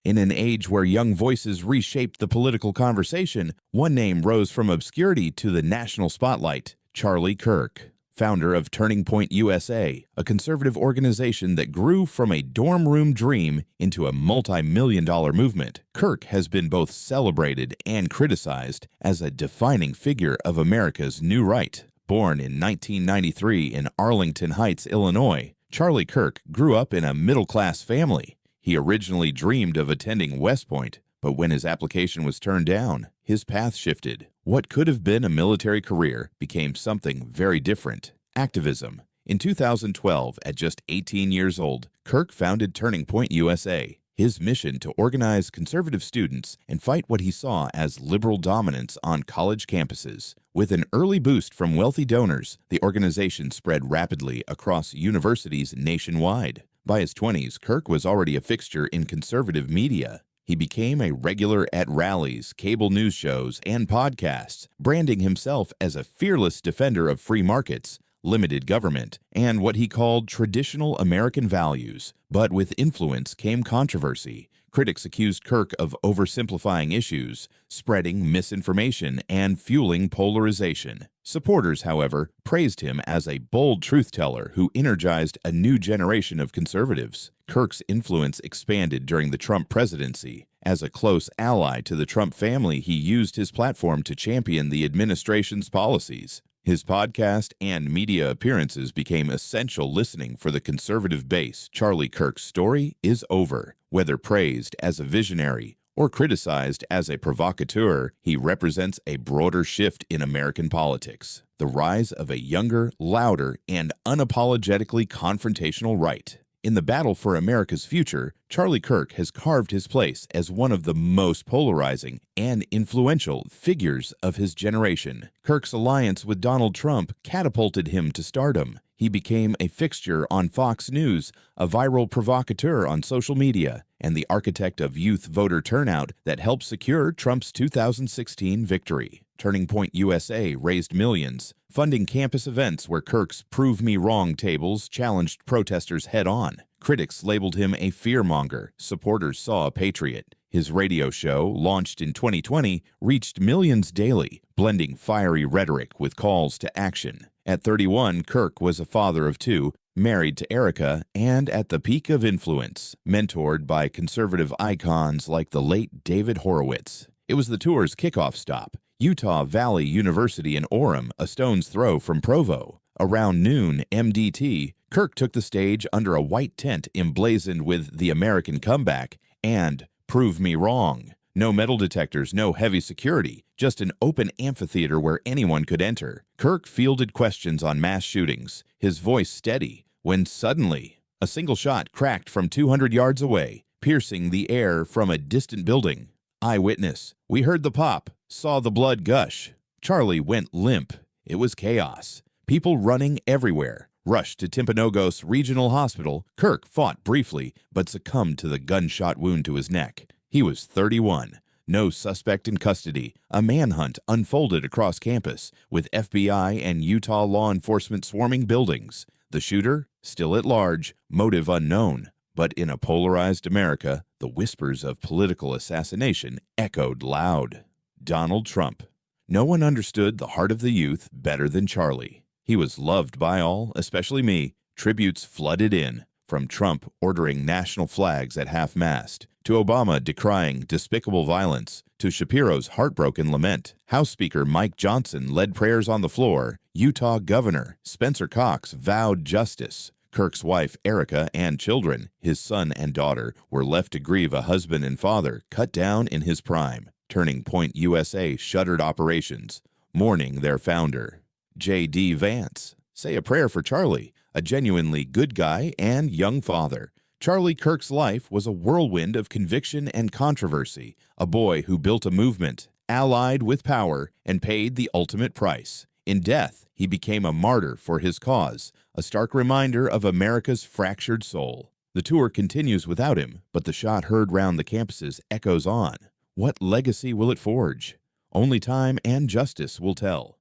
In an age where young voices reshaped the political conversation, one name rose from obscurity to the national spotlight: Charlie Kirk, founder of Turning Point USA, a conservative organization that grew from a dorm room dream into a multi-million-dollar movement. Kirk has been both celebrated and criticized as a defining figure of America's new right. Born in 1993 in Arlington Heights, Illinois, Charlie Kirk grew up in a middle-class family. He originally dreamed of attending West Point, but when his application was turned down, his path shifted. What could have been a military career became something very different: activism. In 2012, at just 18 years old, Kirk founded Turning Point USA. His mission to organize conservative students and fight what he saw as liberal dominance on college campuses. With an early boost from wealthy donors, the organization spread rapidly across universities nationwide. By his 20s, Kirk was already a fixture in conservative media. He became a regular at rallies, cable news shows, and podcasts, branding himself as a fearless defender of free markets, limited government, and what he called traditional American values. But with influence came controversy. Critics accused Kirk of oversimplifying issues, spreading misinformation, and fueling polarization. Supporters, however, praised him as a bold truth-teller who energized a new generation of conservatives. Kirk's influence expanded during the Trump presidency. As a close ally to the Trump family, he used his platform to champion the administration's policies. His podcast and media appearances became essential listening for the conservative base. Charlie Kirk's story is over. Whether praised as a visionary or criticized as a provocateur, he represents a broader shift in American politics: the rise of a younger, louder, and unapologetically confrontational right. In the battle for America's future, Charlie Kirk has carved his place as one of the most polarizing and influential figures of his generation. Kirk's alliance with Donald Trump catapulted him to stardom. He became a fixture on Fox News, a viral provocateur on social media, and the architect of youth voter turnout that helped secure Trump's 2016 victory. Turning Point USA raised millions, funding campus events where Kirk's Prove Me Wrong tables challenged protesters head-on. Critics labeled him a fearmonger. Supporters saw a patriot. His radio show, launched in 2020, reached millions daily, blending fiery rhetoric with calls to action. At 31, Kirk was a father of two, married to Erica, and at the peak of influence, mentored by conservative icons like the late David Horowitz. It was the tour's kickoff stop, Utah Valley University in Orem, a stone's throw from Provo. Around noon MDT, Kirk took the stage under a white tent emblazoned with "The American Comeback" and "Prove Me Wrong." No metal detectors, no heavy security, just an open amphitheater where anyone could enter. Kirk fielded questions on mass shootings, his voice steady, when suddenly a single shot cracked from 200 yards away, piercing the air from a distant building. Eyewitness: "We heard the pop, saw the blood gush." Charlie went limp. It was chaos. People running everywhere. Rushed to Timpanogos Regional Hospital, Kirk fought briefly, but succumbed to the gunshot wound to his neck. He was 31. No suspect in custody. A manhunt unfolded across campus, with FBI and Utah law enforcement swarming buildings. The shooter, still at large, motive unknown. But in a polarized America, the whispers of political assassination echoed loud. Donald Trump. No one understood the heart of the youth better than Charlie. He was loved by all, especially me. Tributes flooded in, from Trump ordering national flags at half-mast, to Obama decrying despicable violence, to Shapiro's heartbroken lament. House Speaker Mike Johnson led prayers on the floor. Utah Governor Spencer Cox vowed justice. Kirk's wife Erica and children, his son and daughter, were left to grieve a husband and father cut down in his prime. Turning Point USA shuttered operations, mourning their founder. J.D. Vance. Say a prayer for Charlie, a genuinely good guy and young father. Charlie Kirk's life was a whirlwind of conviction and controversy, a boy who built a movement, allied with power, and paid the ultimate price. In death, he became a martyr for his cause, a stark reminder of America's fractured soul. The tour continues without him, but the shot heard round the campuses echoes on. What legacy will it forge? Only time and justice will tell.